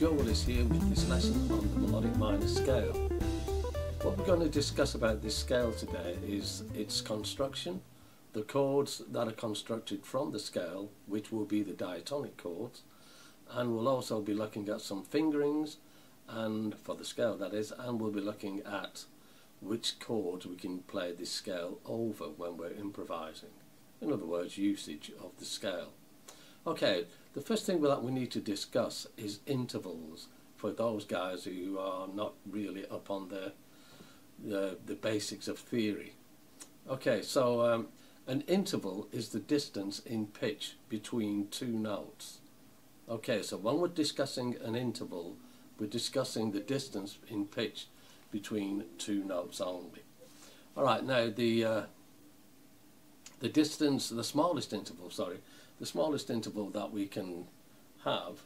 Joel is here with this lesson on the melodic minor scale. What we're going to discuss about this scale today is its construction, the chords that are constructed from the scale, which will be the diatonic chords, and we'll also be looking at some fingerings, and for the scale that is, and we'll be looking at which chords we can play this scale over when we're improvising. In other words, usage of the scale. Okay, the first thing that we need to discuss is intervals for those guys who are not really up on the basics of theory. Okay, so an interval is the distance in pitch between two notes. Okay, so when we're discussing an interval, we're discussing the distance in pitch between two notes only. Alright, now the distance, the smallest interval that we can have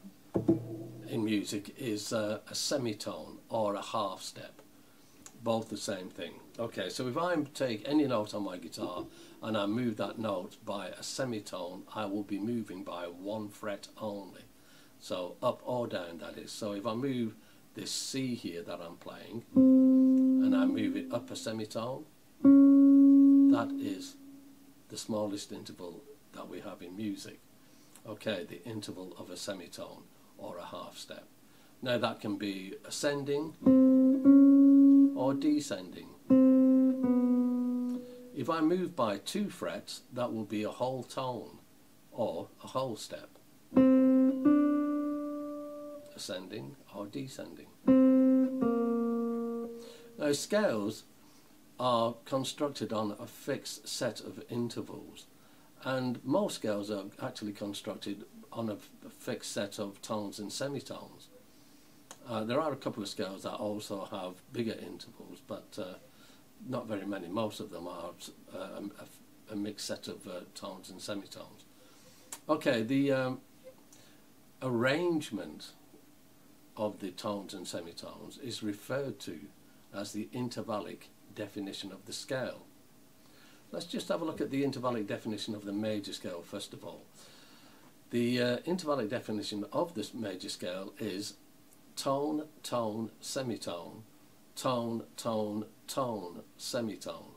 in music is a semitone or a half step. Both the same thing. Okay, so if I take any note on my guitar and I move that note by a semitone, I will be moving by one fret only. So up or down, that is. So if I move this C here that I'm playing and I move it up a semitone, that is the smallest interval that we have in music. Okay, the interval of a semitone or a half step. Now that can be ascending or descending. If I move by 2 frets, that will be a whole tone or a whole step. Ascending or descending. Now scales are constructed on a fixed set of intervals, and most scales are actually constructed on a fixed set of tones and semitones. There are a couple of scales that also have bigger intervals, but not very many. Most of them are a mixed set of tones and semitones. Okay, the arrangement of the tones and semitones is referred to as the intervallic definition of the scale. Let's just have a look at the intervallic definition of the major scale first of all. The intervallic definition of this major scale is tone, tone, semitone, tone, tone, tone, semitone.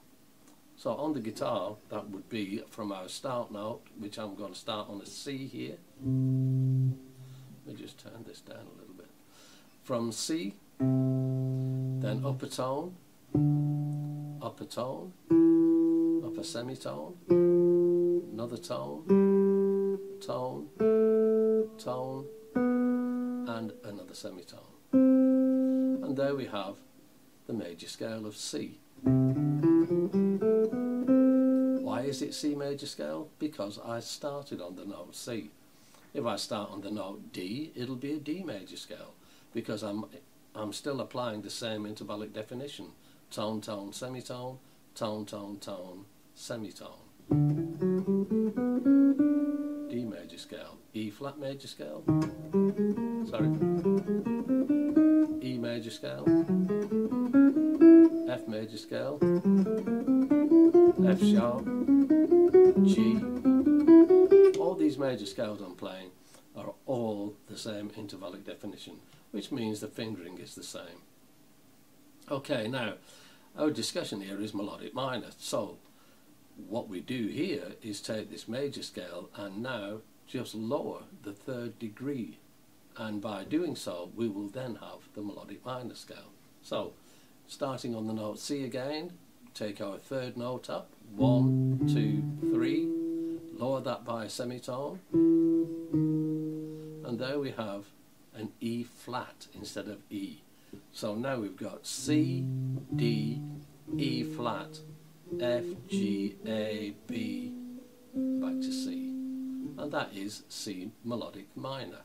So on the guitar, that would be from our start note, which I'm going to start on a C here. Let me just turn this down a little bit. From C, then up a tone, up a semitone, another tone, tone, tone, and another semitone. And there we have the major scale of C. Why is it C major scale? Because I started on the note C. If I start on the note D, it'll be a D major scale, because I'm still applying the same intervallic definition. Tone, tone, semitone, tone, tone, tone, semitone. D major scale, E flat major scale, sorry, E major scale, F major scale, F sharp, G. All these major scales I'm playing are all the same intervallic definition, which means the fingering is the same. Okay, now our discussion here is melodic minor. So what we do here is take this major scale and now just lower the 3rd degree, and by doing so we will then have the melodic minor scale. So starting on the note C again, take our 3rd note up, 1, 2, 3, lower that by a semitone, and there we have an E flat instead of E. So now we've got C, D, E flat, F, G, A, B, back to C. And that is C melodic minor.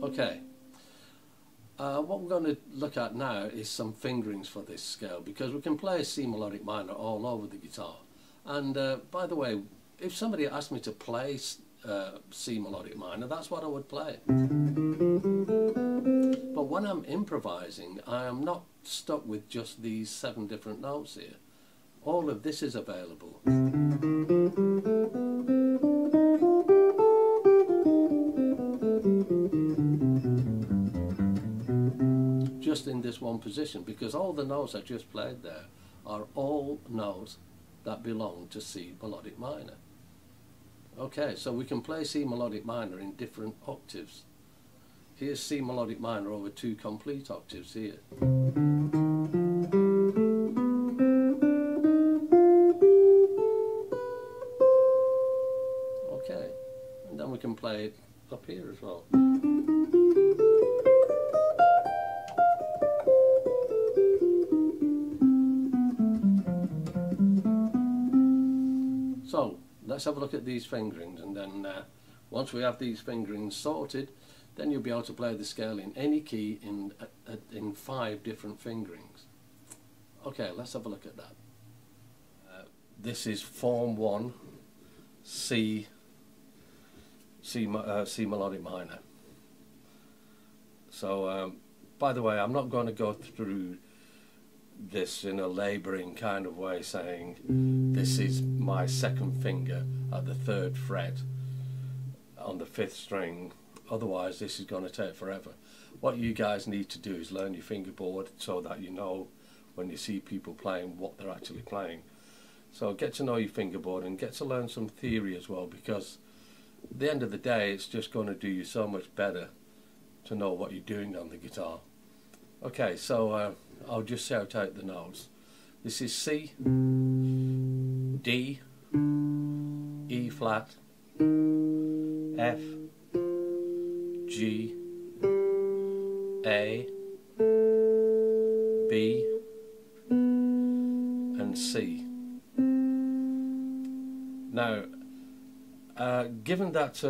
Okay. What we're going to look at now is some fingerings for this scale, because we can play C melodic minor all over the guitar. And by the way, if somebody asked me to play C melodic minor, that's what I would play. But when I'm improvising, I am not stuck with just these 7 different notes here. All of this is available. Just in this one position, because all the notes I just played there are all notes that belong to C melodic minor. Okay, so we can play C melodic minor in different octaves. Here's C melodic minor over 2 complete octaves here. Okay, and then we can play it up here as well. So let's have a look at these fingerings, and then once we have these fingerings sorted, then you'll be able to play the scale in any key in 5 different fingerings. Okay, let's have a look at that. This is form 1, C melodic minor. So by the way, I'm not going to go through this in a labouring kind of way, saying this is my 2nd finger at the 3rd fret on the 5th string, otherwise this is going to take forever. What you guys need to do is learn your fingerboard so that you know when you see people playing what they're actually playing. So get to know your fingerboard and get to learn some theory as well, because at the end of the day it's just going to do you so much better to know what you're doing on the guitar. Okay, so I'll just shout out the notes. This is C, D, E flat, F, G, A, B, and C. Now, given that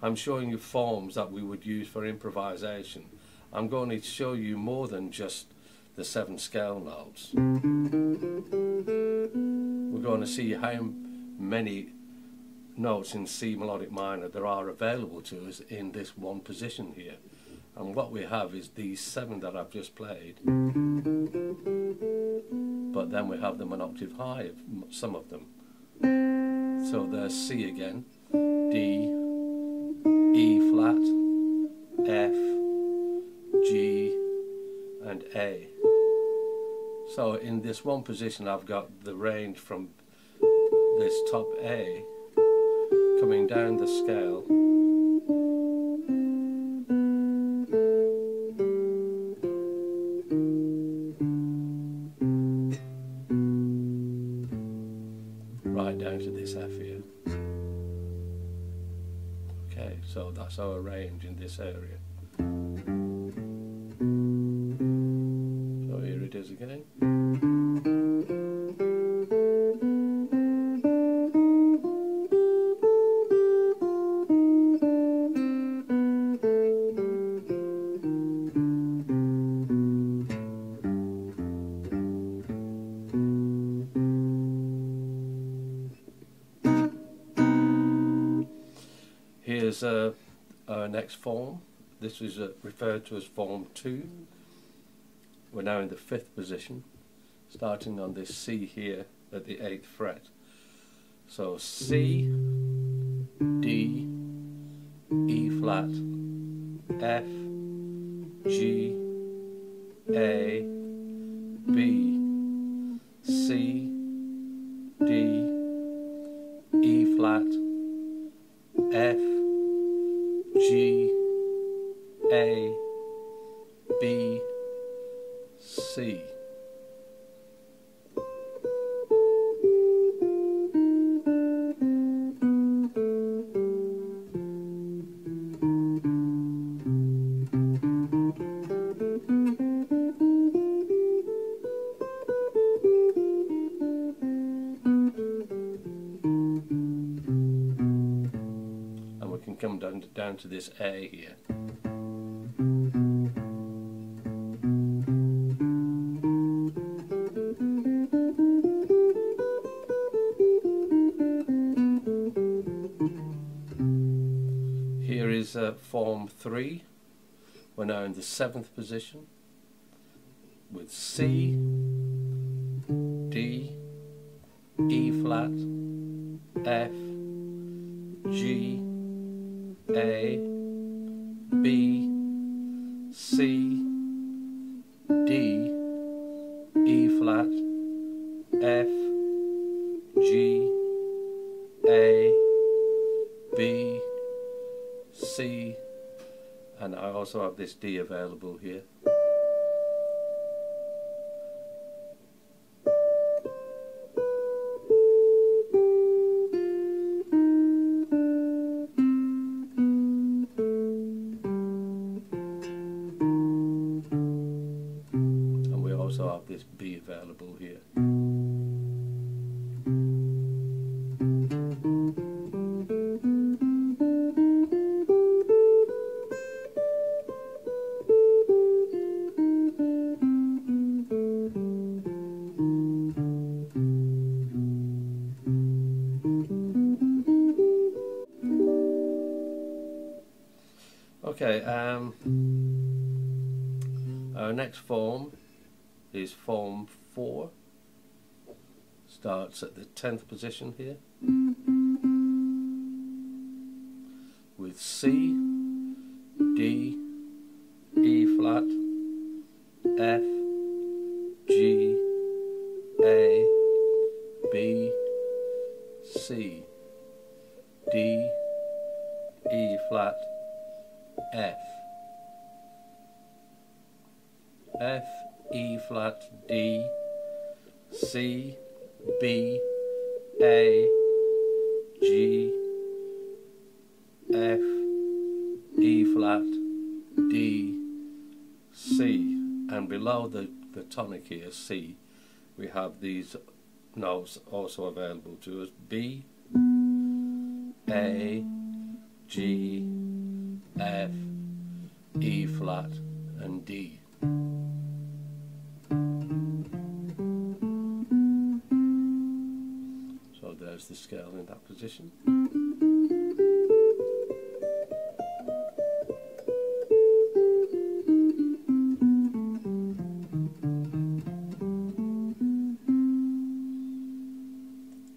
I'm showing you forms that we would use for improvisation, I'm going to show you more than just the 7 scale notes. We're going to see how many notes in C melodic minor there are available to us in this one position here. And what we have is these 7 that I've just played, but then we have them an octave high, some of them. So there's C again, D, E flat, F, G and A. So in this one position I've got the range from this top A coming down the scale right down to this F here. Okay, so that's our range in this area. So here it is again. Here's our next form. This is referred to as form 2. We're now in the 5th position, starting on this C here at the 8th fret. So C, D, E flat, F, G, A, B, C, D, E flat, F, G, A, B, C. And we can come down to this A here. Here is form 3. We're now in the 7th position with C, D, E flat, F, G, A, B, C, D, E flat, F, G, A, B, C, and I also have this D available here. And we also have this B available here. Okay, our next form is form 4. Starts at the 10th position here with C, D, E flat, F, G, A, B, C, D, E flat, F, F, E flat, D, C, B, A, G, F, E flat, D, C, and below the tonic here, C, we have these notes also available to us: B, A, G, F, E flat, and D. So there's the scale in that position.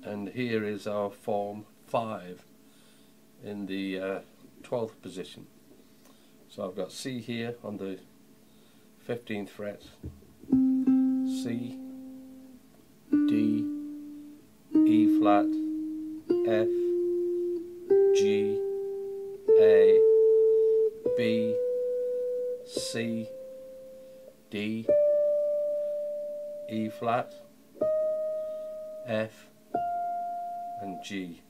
And here is our form 5 in the 12th position. So I've got C here on the 15th fret, C, D, E flat, F, G, A, B, C, D, E flat, F, and G.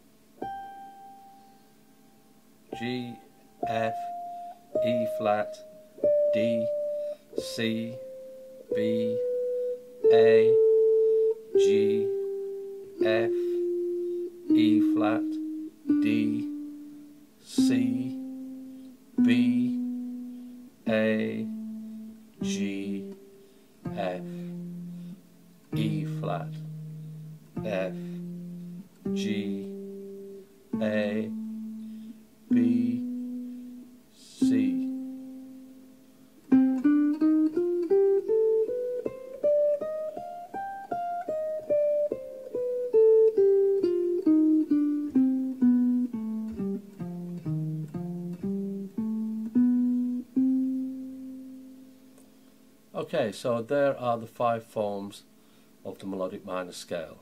G, F, E flat, D, C, B, A, G, F, E flat, D, C, B, A, G, F, E flat, F, G, A, B, C. Okay, so there are the 5 forms of the melodic minor scale.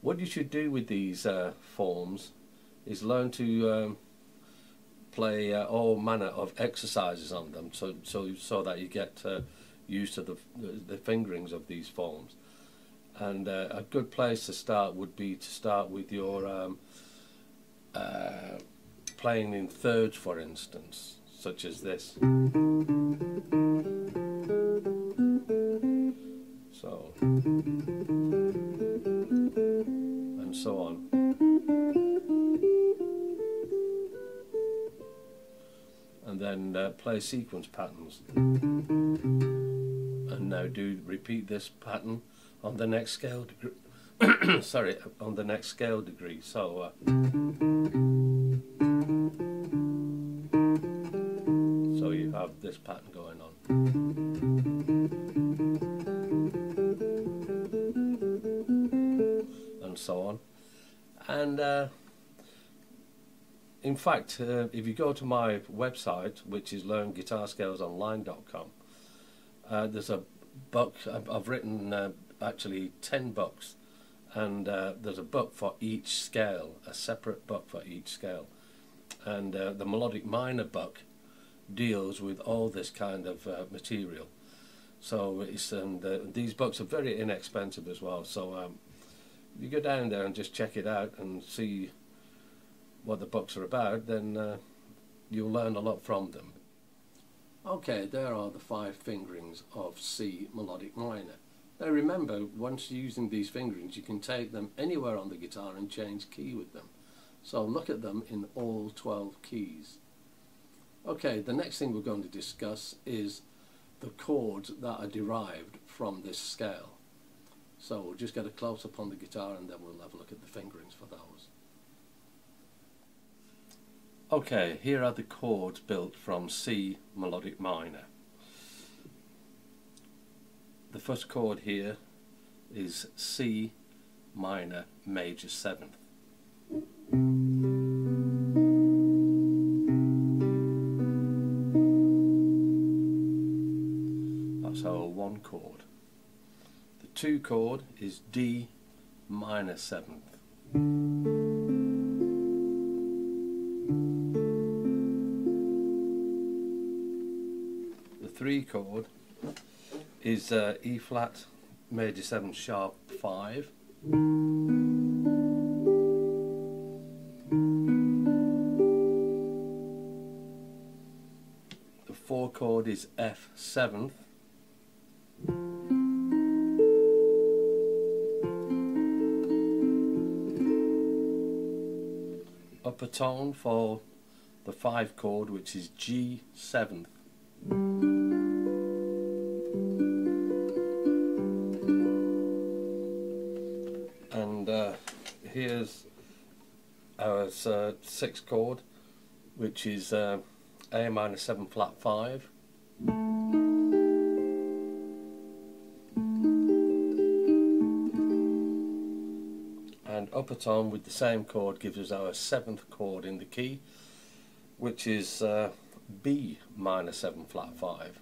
What you should do with these forms is learn to play all manner of exercises on them, so that you get used to the fingerings of these forms. And a good place to start would be to start with your playing in thirds, for instance, such as this. So, and so on. And then play sequence patterns. And now repeat this pattern on the next scale degree. Sorry, on the next scale degree. So so you have this pattern going on. and so on. And in fact, if you go to my website, which is learnguitarscalesonline.com, there's a book. I've written actually 10 books, and there's a book for each scale, a separate book for each scale. And the melodic minor book deals with all this kind of material. So it's, and these books are very inexpensive as well. So you go down there and just check it out and see what the books are about, then you'll learn a lot from them. Okay, there are the 5 fingerings of C melodic minor. Now remember, once using these fingerings, you can take them anywhere on the guitar and change key with them. So look at them in all 12 keys. Okay, the next thing we're going to discuss is the chords that are derived from this scale. So we'll just get a close-up on the guitar and then we'll have a look at the fingerings for those. Okay, here are the chords built from C melodic minor. The first chord here is C minor major 7th. That's our 1 chord. The 2 chord is D minor 7th. The 3 chord is E flat major 7 sharp 5. The 4 chord is F 7th. Upper tone for the 5 chord, which is G 7th. And here's our 6th chord, which is A minor 7 flat 5. And upper tone with the same chord gives us our 7th chord in the key, which is B minor 7 flat 5.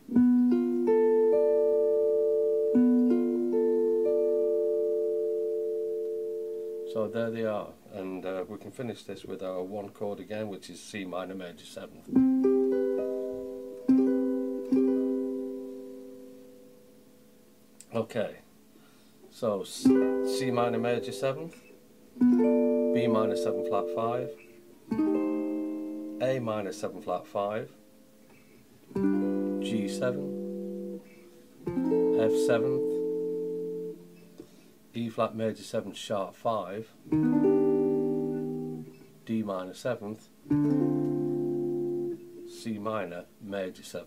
So there they are, and we can finish this with our 1 chord again, which is C minor major 7th. Okay, so C minor major 7th, B minor 7 flat 5, A minor 7 flat 5, G7, F7th, E flat major 7 sharp 5, D minor 7th, C minor major 7th.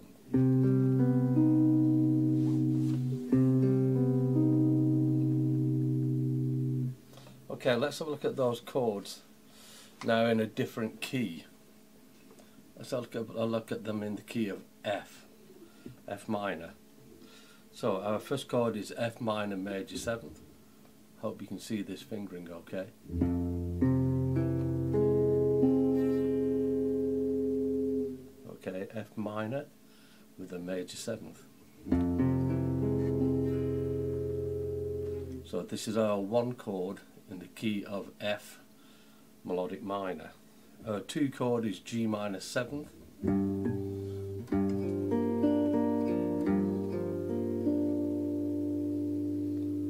Okay, let's have a look at those chords now in a different key. Let's have a look at them in the key of F, F minor. So our first chord is F minor major 7th. Hope you can see this fingering okay. Okay, F minor with a major 7th. So this is our 1 chord in the key of F melodic minor. Our 2 chord is G minor 7th.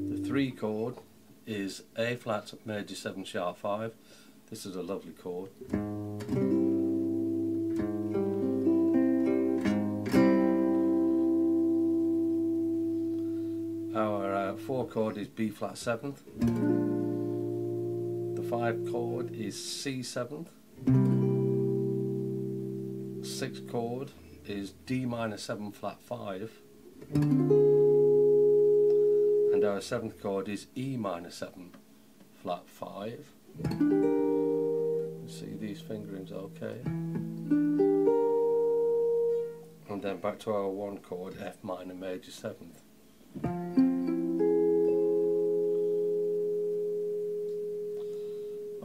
The 3 chord is A flat major 7 sharp 5. This is a lovely chord. Our 4 chord is B flat 7th. The 5 chord is C 7th. 6th chord is D minor 7 flat 5. And our 7th chord is E minor 7 flat 5. See these fingerings okay. And then back to our 1 chord, F minor major 7th.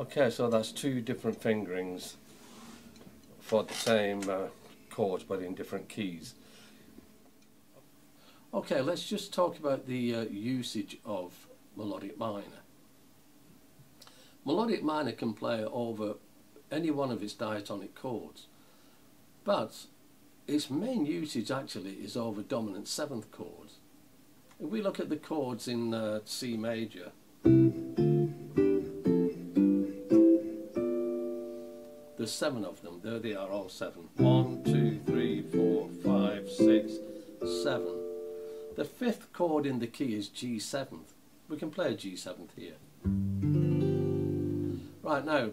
Okay, so that's two different fingerings for the same chords but in different keys. Okay, let's just talk about the usage of melodic minor. Melodic minor can play over any one of its diatonic chords, but its main usage actually is over dominant seventh chords. If we look at the chords in C major, there's 7 of them. There they are, all 7. 1, 2, 3, 4, 5, 6, 7. The 5th chord in the key is G7th. We can play a G7th here. Right, now,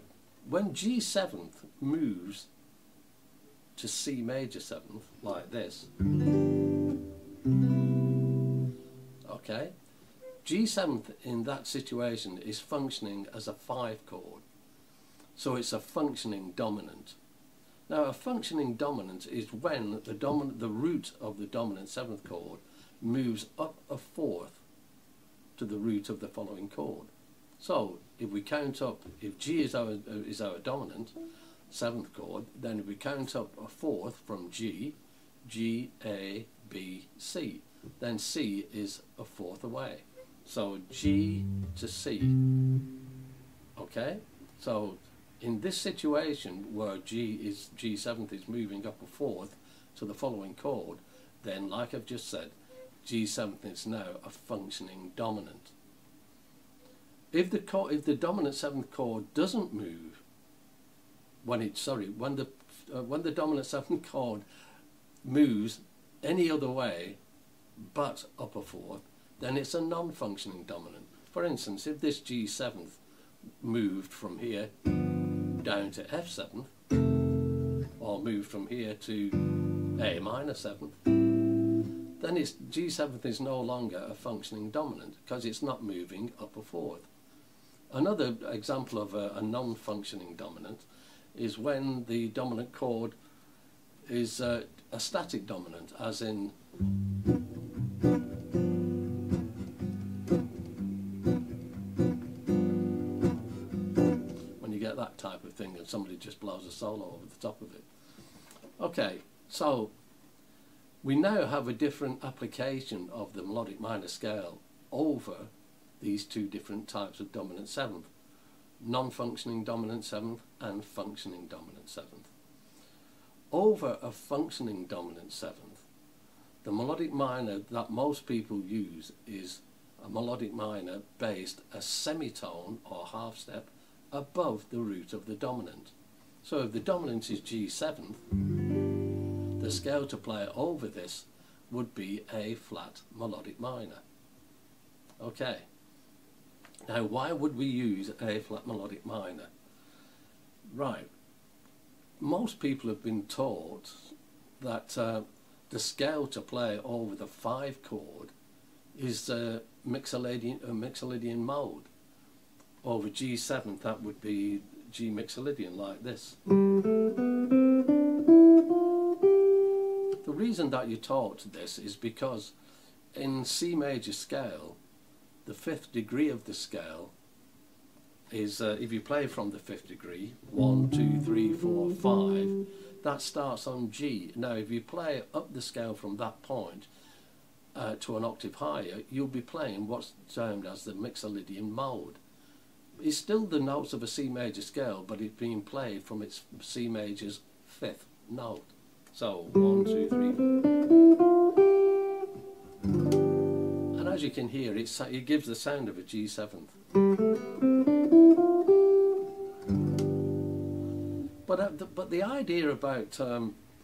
when G7th moves to C major 7th, like this, okay, G7th in that situation is functioning as a 5 chord. So it's a functioning dominant. Now a functioning dominant is when the root of the dominant 7th chord moves up a 4th to the root of the following chord. So if we count up, if G is our dominant 7th chord, then if we count up a 4th from G, G, A, B, C, then C is a 4th away. So G to C. Okay? So in this situation where G7th is moving up a 4th to the following chord, then like I've just said, G7th is now a functioning dominant. If the dominant 7th chord doesn't move, when the dominant 7th chord moves any other way but up a 4th, then it's a non-functioning dominant. For instance, if this G7th moved from here down to F7th, or moved from here to A minor 7th, then its G7th is no longer a functioning dominant because it's not moving up a 4th. Another example of a non-functioning dominant is when the dominant chord is a static dominant, as in when you get that type of thing and somebody just blows a solo over the top of it. Okay, so we now have a different application of the melodic minor scale over these two different types of dominant 7th, non-functioning dominant 7th and functioning dominant 7th. Over a functioning dominant 7th, the melodic minor that most people use is a melodic minor based a semitone or half step above the root of the dominant. So if the dominant is G7th, the scale to play over this would be A flat melodic minor. Okay. Now, why would we use A flat melodic minor? Right. Most people have been taught that the scale to play over the 5 chord is mixolydian mode. Over G7th, that would be G mixolydian, like this. The reason that you're taught this is because in C major scale, the 5th degree of the scale is, if you play from the 5th degree, 1, 2, 3, 4, 5, that starts on G. Now if you play up the scale from that point to an octave higher, you'll be playing what's termed as the mixolydian mode. It's still the notes of a C major scale, but it's being played from its C major's 5th note. So 1, 2, 3. And as you can hear, it gives the sound of a G7th. But the idea about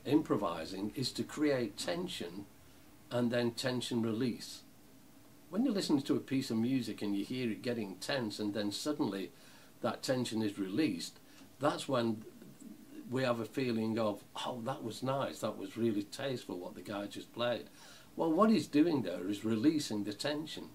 improvising is to create tension and then tension release. When you're listening to a piece of music and you hear it getting tense and then suddenly that tension is released, that's when we have a feeling of, oh, that was nice, that was really tasteful what the guy just played. Well, what he's doing there is releasing the tension.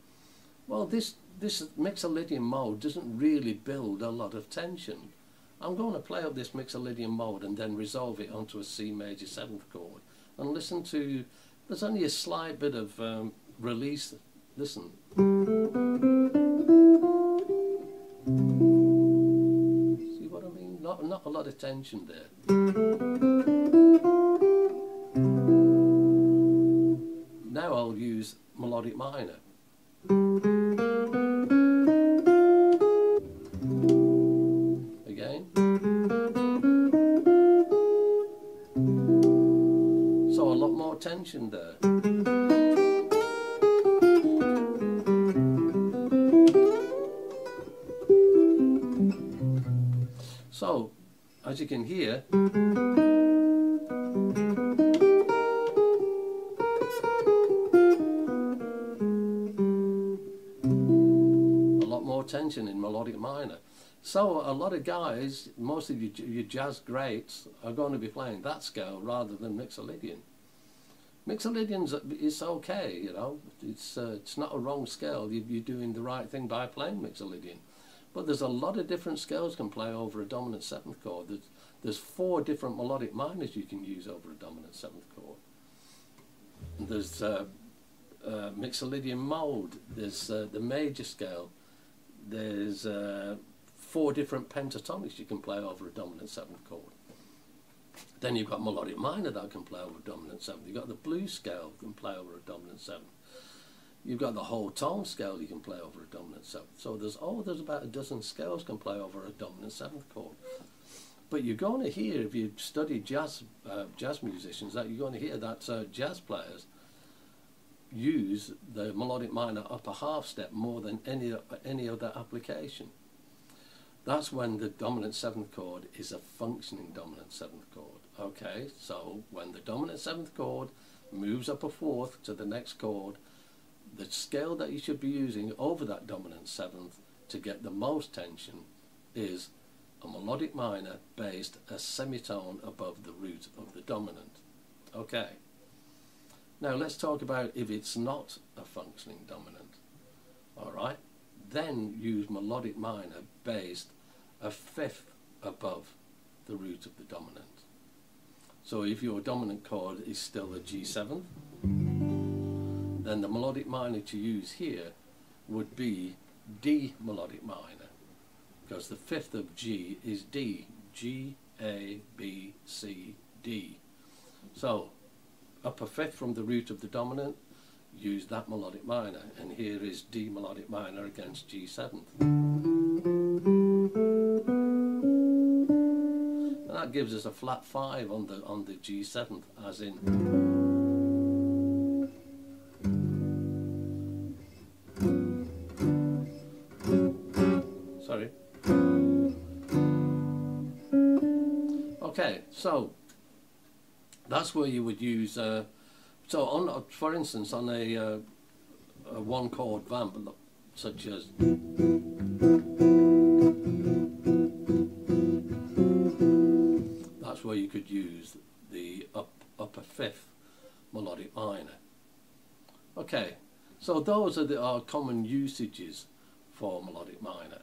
Well, this mixolydian mode doesn't really build a lot of tension. I'm going to play up this mixolydian mode and then resolve it onto a C major 7th chord. And listen to, there's only a slight bit of release. Listen. not a lot of tension there. Now I'll use melodic minor. Again. So a lot more tension there. So, as you can hear, a lot more tension in melodic minor. So a lot of guys, most of your jazz greats, are going to be playing that scale rather than Mixolydian. Mixolydian's is okay, you know. It's not a wrong scale. You're doing the right thing by playing Mixolydian. But there's a lot of different scales you can play over a dominant 7th chord. There's 4 different melodic minors you can use over a dominant 7th chord. There's Mixolydian mode. There's the major scale. There's 4 different pentatonics you can play over a dominant 7th chord. Then you've got melodic minor that can play over a dominant 7th. You've got the blues scale you can play over a dominant 7th. You've got the whole tone scale you can play over a dominant 7th. So there's about a dozen scales you can play over a dominant 7th chord. But you're going to hear, if you study jazz musicians, that you're going to hear that jazz players use the melodic minor upper half step more than any other application. That's when the dominant 7th chord is a functioning dominant 7th chord. Okay, so when the dominant 7th chord moves up a 4th to the next chord, the scale that you should be using over that dominant 7th to get the most tension is a melodic minor based a semitone above the root of the dominant. Okay. Now let's talk about if it's not a functioning dominant. Alright, then use melodic minor based a 5th above the root of the dominant. So if your dominant chord is still a G7, then the melodic minor to use here would be D melodic minor, because the 5th of G is D. G, A, B, C, D. So up a 5th from the root of the dominant, use that melodic minor, and here is D melodic minor against G7. And that gives us a flat 5 on the G7, as in. Sorry. Okay, so that's where you would use. So, on, for instance, on a 1-chord vamp, such as that's where you could use the upper 5th melodic minor. Okay, so those are our common usages for melodic minor.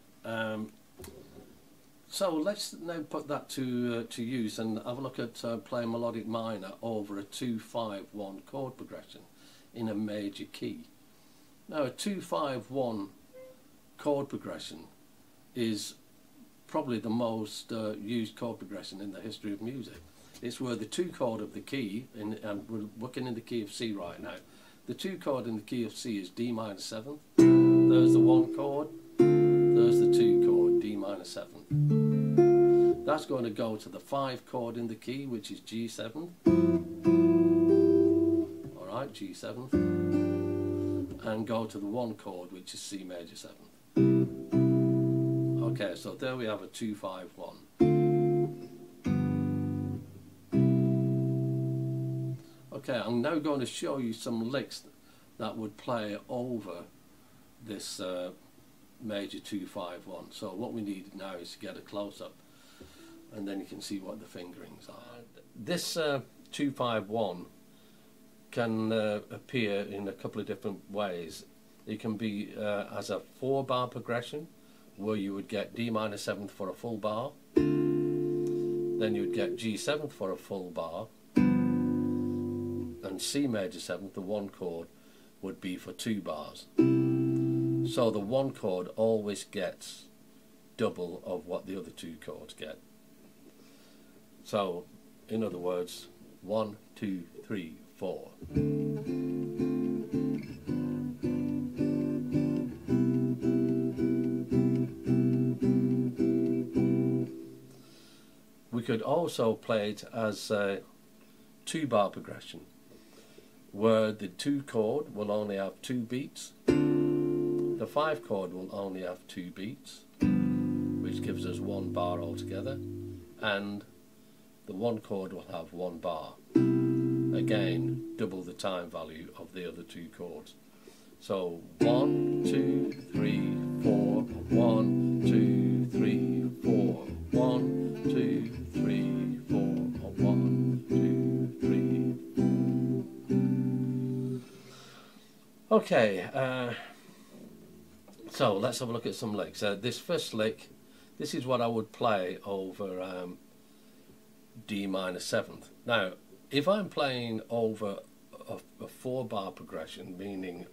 So let's now put that to use and have a look at playing melodic minor over a 2-5-1 chord progression in a major key. Now a 2-5-1 chord progression is probably the most used chord progression in the history of music. It's where the 2 chord of the key, and we're working in the key of C right now. The 2 chord in the key of C is D minor 7th. There's the 1 chord. There's the 2 chord, D minor 7th. That's going to go to the 5 chord in the key, which is G7. Alright, G7. And go to the 1 chord, which is C major 7th. Okay, so there we have a 2-5-1. Okay, I'm now going to show you some licks that would play over this major 2-5-1. So what we need now is to get a close-up, and then you can see what the fingerings are. This 2-5-1 can appear in a couple of different ways. It can be as a 4-bar progression, where you would get D minor 7th for a full bar, then you would get G7th for a full bar, and C major 7th, the 1 chord, would be for 2 bars. So the 1 chord always gets double of what the other 2 chords get. So, in other words, 1, 2, 3, 4. We could also play it as a 2-bar progression, where the 2 chord will only have 2 beats, the 5 chord will only have 2 beats, which gives us 1 bar altogether, and the 1 chord will have 1 bar. Again, double the time value of the other 2 chords. So 1, 2, 3, 4, 1, 2, 3, 4, 1, 2, 3, 4, 1, 2, 3, 4. Okay, so let's have a look at some licks. This first lick, this is what I would play over D minor 7th. Now, if I'm playing over a 4-bar progression, meaning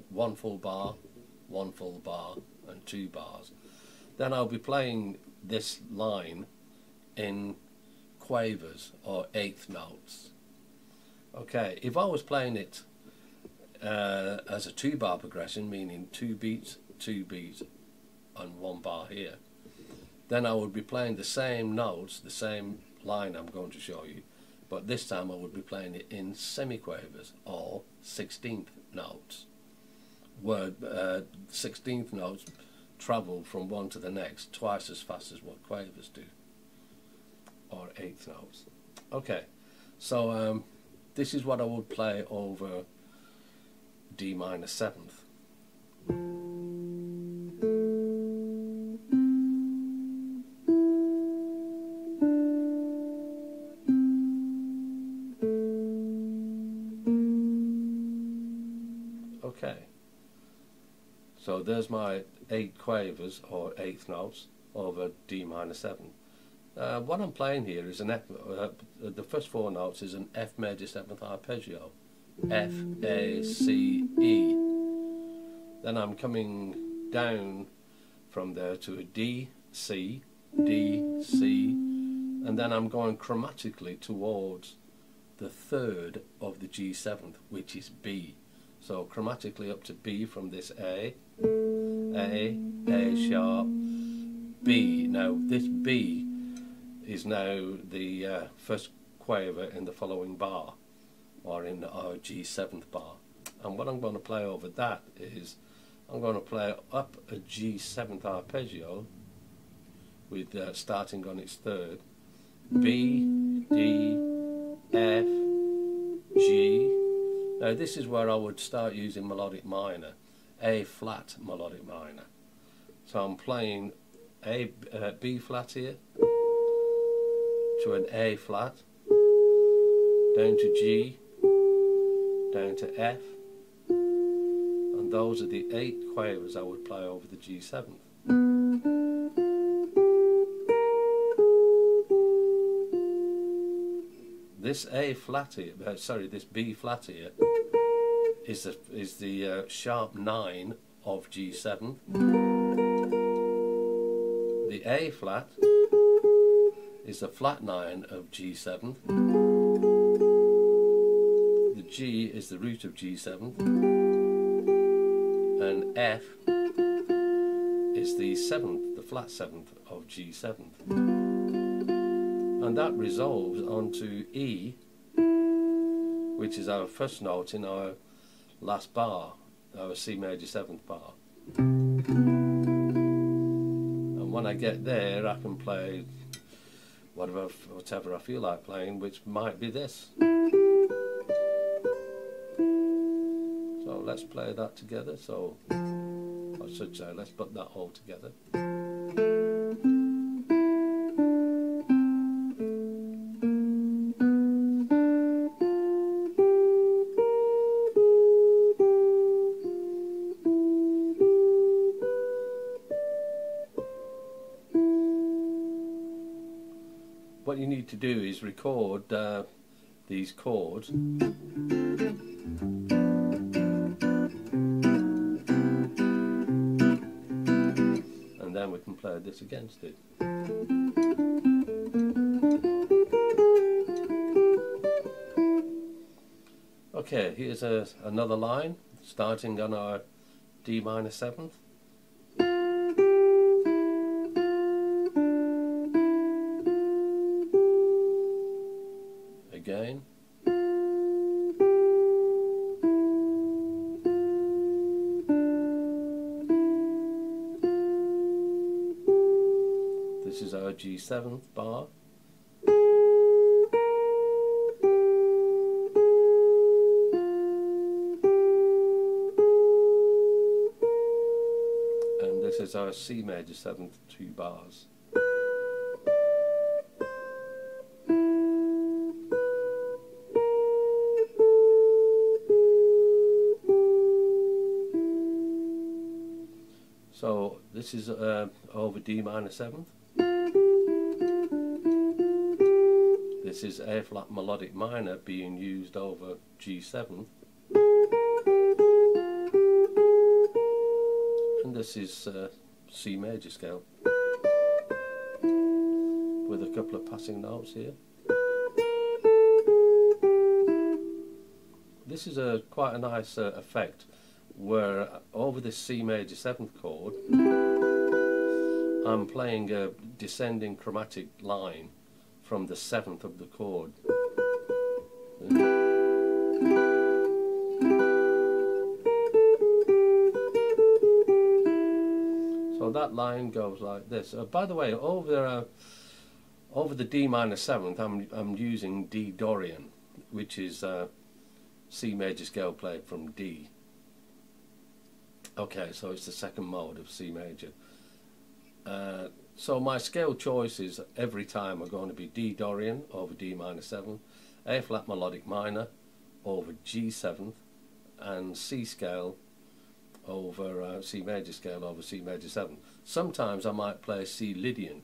one full bar, 1 full bar, and 2 bars, then I'll be playing this line in quavers or 8th notes. Okay, if I was playing it as a 2-bar progression, meaning 2 beats, and 1 bar here, then I would be playing the same notes, the same line I'm going to show you, but this time I would be playing it in semiquavers or 16th notes, where 16th notes travel from one to the next twice as fast as what quavers do, or 8th notes. Okay, so this is what I would play over D minor 7th. Okay, so there's my 8 quavers or 8th notes over D minor 7. What I'm playing here is an F, the first 4 notes is an F major 7th arpeggio, F, A, C, E. Then I'm coming down from there to a D, C, D, C, and then I'm going chromatically towards the 3rd of the G7th, which is B. So chromatically up to B from this A sharp, B. Now this B is now the first quaver in the following bar, or in our G7th bar. And what I'm going to play over that is I'm going to play up a G7th arpeggio with starting on its 3rd, B, D, F, G. Now this is where I would start using melodic minor, A flat melodic minor. So I'm playing a B flat here, to an A flat, down to G, down to F, and those are the 8 quavers I would play over the G7th. This A flat here, this B flat here, is the sharp 9 of G7. The A flat is the flat 9 of G7. The G is the root of G7, and F is the 7th, the flat 7th of G7. And that resolves onto E, which is our first note in our last bar, our C major 7th bar. And when I get there, I can play whatever I feel like playing, which might be this. So let's play that together. So I should say, let's put that all together. What you need to do is record these chords, and then we can play this against it. Okay, here's another line starting on our D minor 7th. Again. This is our G7th bar. And this is our C major 7th, 2 bars. So this is over D minor 7th. This is A flat melodic minor being used over G7th. And this is C major scale with a couple of passing notes here. This is quite a nice effect, where over this C major 7th chord I'm playing a descending chromatic line from the 7th of the chord. So that line goes like this. By the way, over the D minor 7th I'm using D Dorian, which is C major scale played from D. Okay, so it's the second mode of C major. So my scale choices every time are going to be D Dorian over D minor 7th, A flat melodic minor over G7th, and C scale over C major scale over C major 7th. Sometimes I might play C Lydian,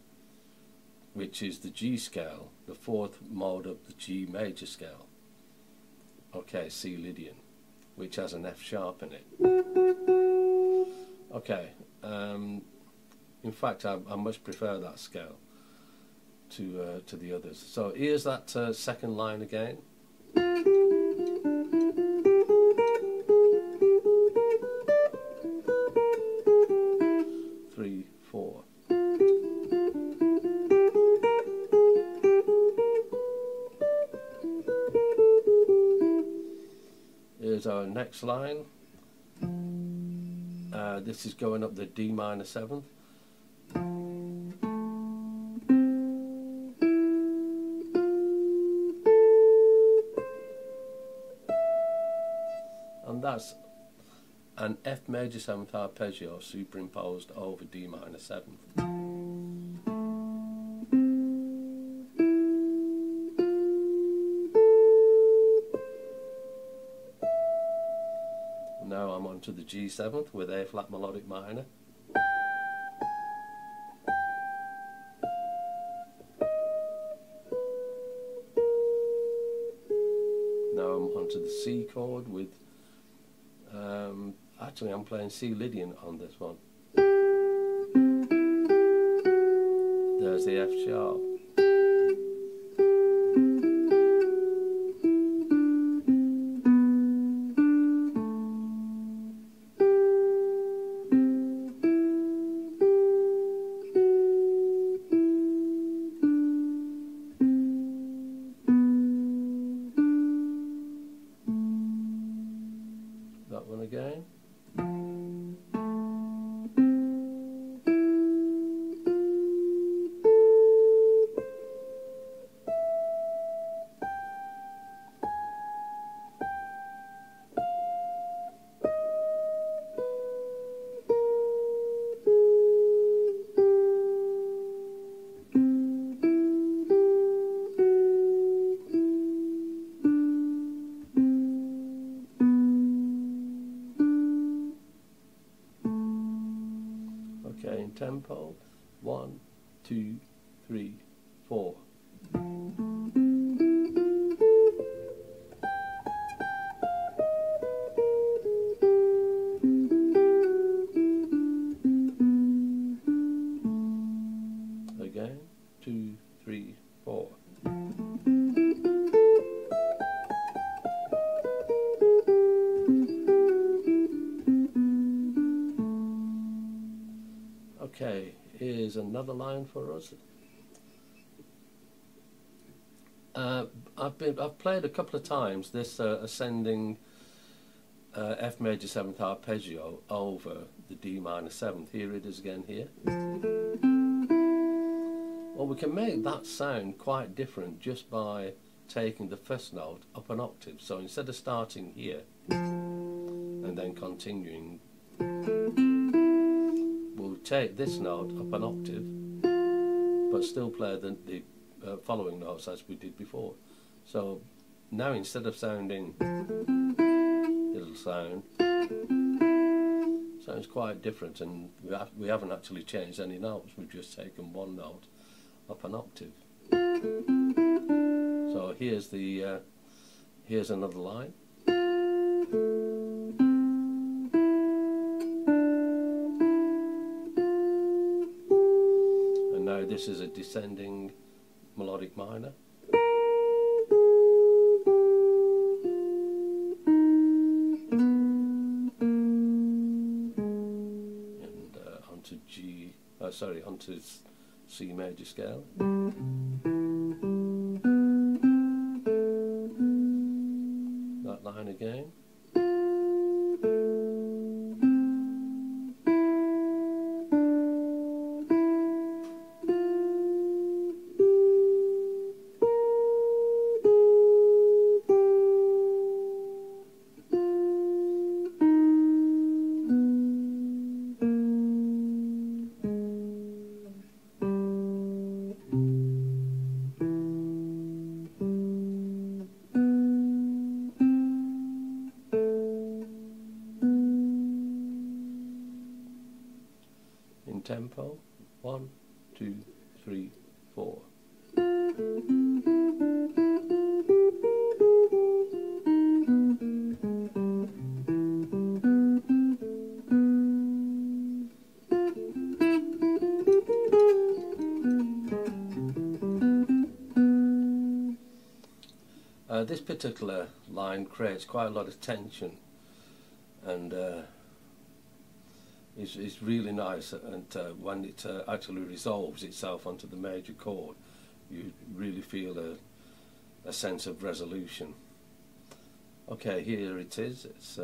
which is the G scale, the 4th mode of the G major scale. Okay, C Lydian, which has an F sharp in it. Okay, in fact I much prefer that scale to the others. So here's that second line again. 3, 4. Here's our next line. This is going up the D minor 7th. And that's an F major 7th arpeggio superimposed over D minor 7th. Now I'm on to the G7th with A flat melodic minor. Now I'm onto the C chord with, actually I'm playing C Lydian on this one. There's the F sharp. That one again. Okay, in tempo, 1, 2, 3, 4. Again, 2, 3, 4. another line for us. I've played a couple of times this ascending F major 7th arpeggio over the D minor 7th. Here it is again here. Well, we can make that sound quite different just by taking the first note up an octave. So instead of starting here and then continuing, we'll take this note up an octave but still play the following notes as we did before. So now instead of sounding, it'll sounds quite different, and we haven't actually changed any notes, we've just taken one note up an octave. So here's another line. And now this is a descending melodic minor. And onto C major scale. That line again. In tempo, 1, 2, 3, 4. This particular line creates quite a lot of tension, and is really nice, and when it actually resolves itself onto the major chord, you really feel a sense of resolution. Okay, here it is. It's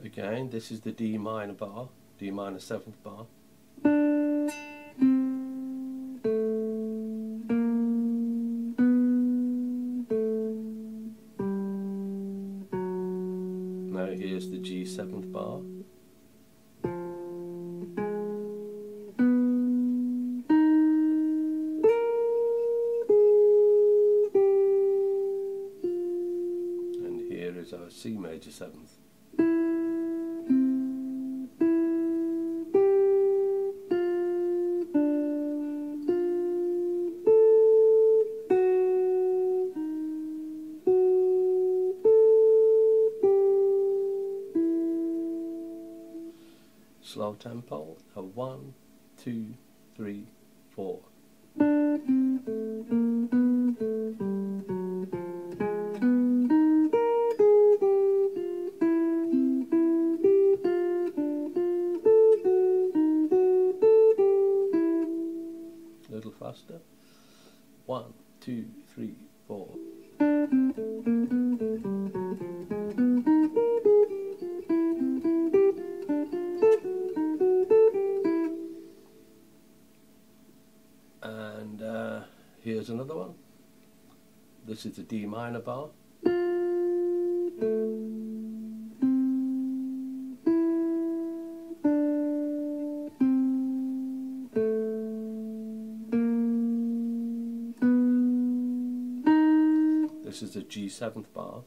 again, this is the D minor bar, D minor 7th bar. Now here's the G 7th bar. And here is our C major 7th. Slow tempo, a 1, 2, 3, 4. A little faster. 1, 2, 3, 4. And here's another one. This is the D minor bar. This is the G7th bar.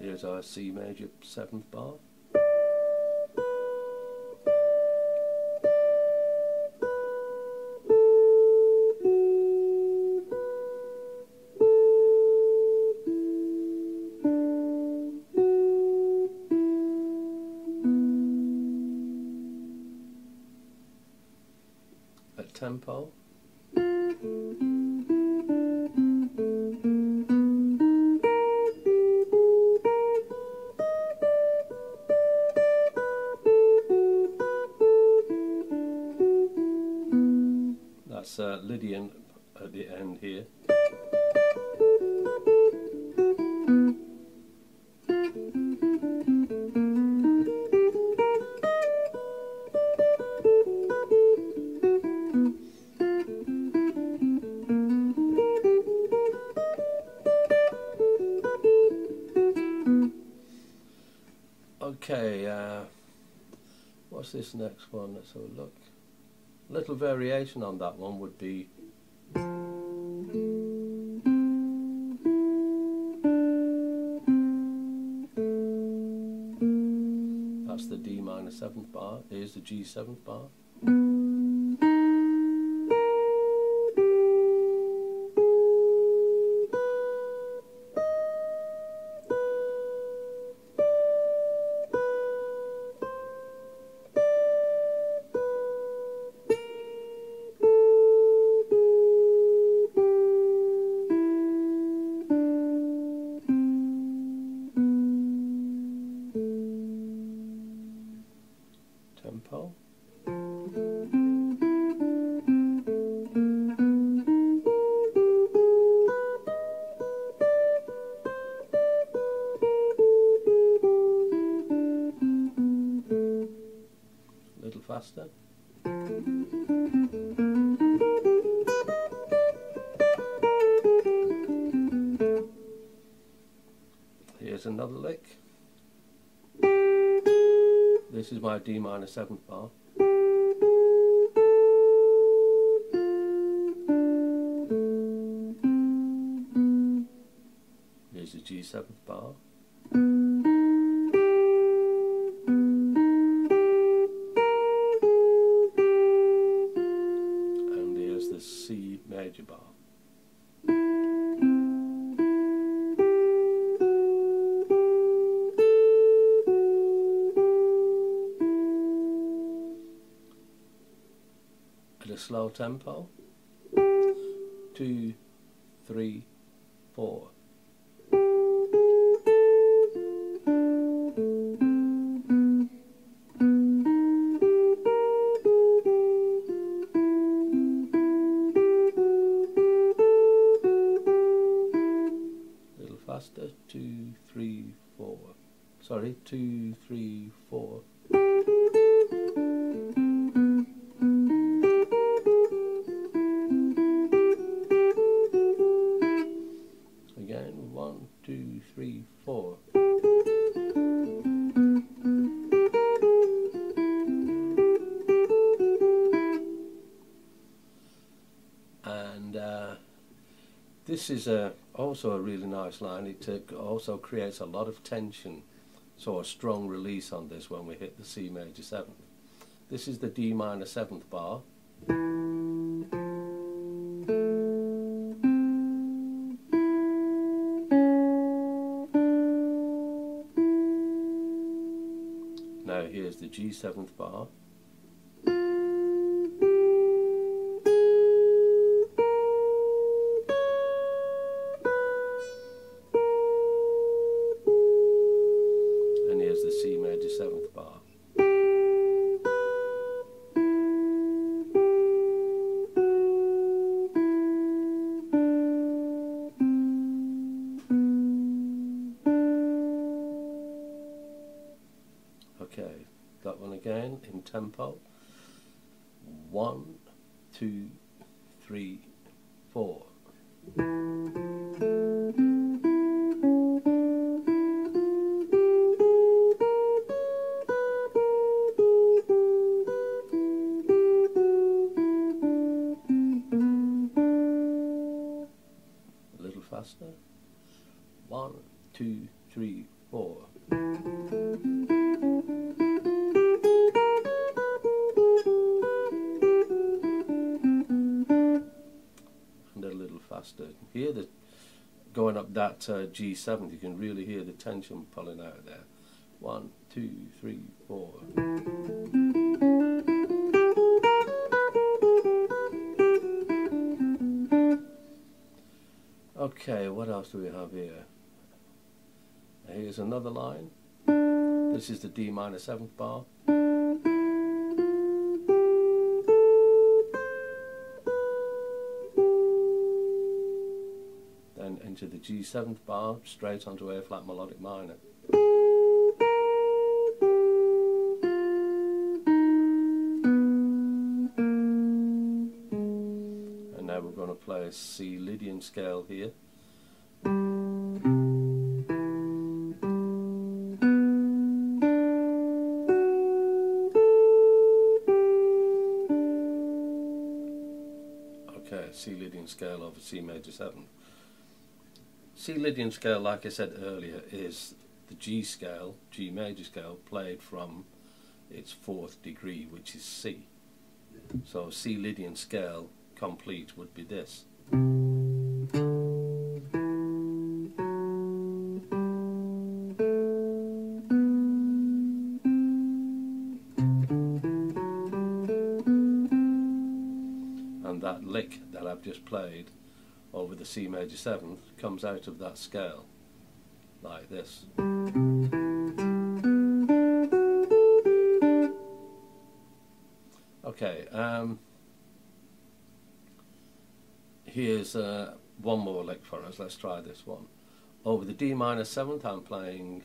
Here's our C major 7th bar. At tempo. That's Lydian at the end here. Okay, what's this next one? Let's have a look. Little variation on that one would be that's the D minor 7th bar. Here's the G7th bar. Tempo. A little faster. Here's another lick. This is my D minor 7th bar. Here's the G7th bar. And here's the C major bar. At a slow tempo. 2, 3, 4. A little faster. 2, 3, 4. Sorry, 2, 3, 4. Again, 1, 2, 3, 4. And this is also a really nice line. It also creates a lot of tension, so a strong release on this when we hit the C major 7th. This is the D minor 7th bar. Now here's the G7th bar. And here's the C major 7th bar. Okay, that one again in tempo. 1, 2, 3, 4. got that G7, you can really hear the tension pulling out there. 1, 2, 3, 4. Okay, what else do we have here? Here's another line. This is the D minor 7th bar. Then into the G7th bar, straight onto A flat melodic minor. And now we're going to play a C Lydian scale here. Okay, C Lydian scale over C major 7. C Lydian scale, like I said earlier, is the G scale, G major scale, played from its 4th degree, which is C. So C Lydian scale complete would be this. And that lick that I've just played over the C major 7th comes out of that scale like this. Okay, here's one more lick for us. Let's try this one. Over the D minor 7th I'm playing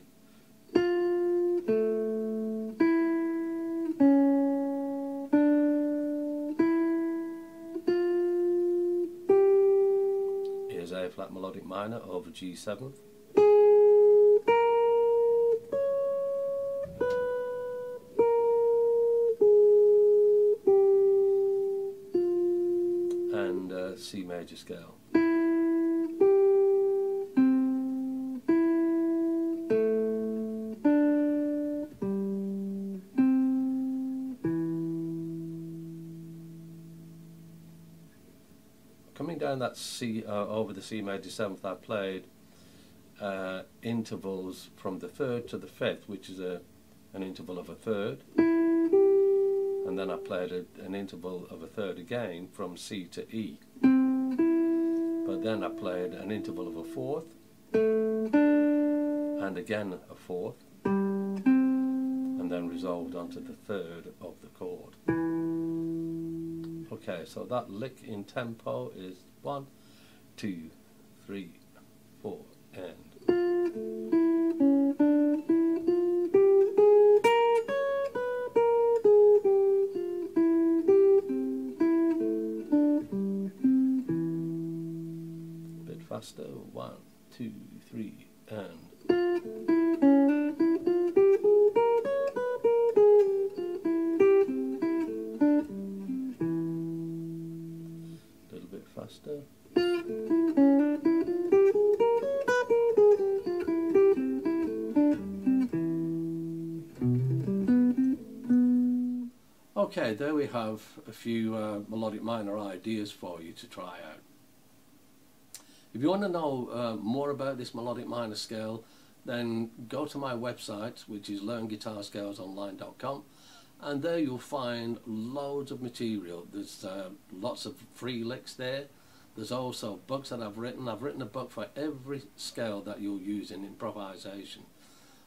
A flat melodic minor over G7. And C major scale. Coming down that C over the C major 7th, I played intervals from the 3rd to the 5th, which is an interval of a 3rd, and then I played an interval of a 3rd again from C to E. But then I played an interval of a 4th, and again a 4th, and then resolved onto the 3rd of the chord. Okay, so that lick in tempo is 1, 2, 3, 4, and. A bit faster. 1, 2, 3, and. Faster. Okay, there we have a few melodic minor ideas for you to try out. If you want to know more about this melodic minor scale, then go to my website, which is learnguitarscalesonline.com, and there you'll find loads of material. There's lots of free licks there. There's also books that I've written. I've written a book for every scale that you'll use in improvisation.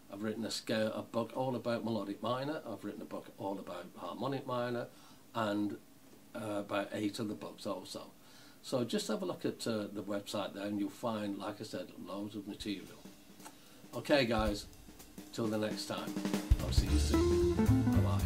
I've written a book all about melodic minor. I've written a book all about harmonic minor, and about 8 other books also. So just have a look at the website there, and you'll find, like I said, loads of material. Okay guys, till the next time, I'll see you soon. Bye bye.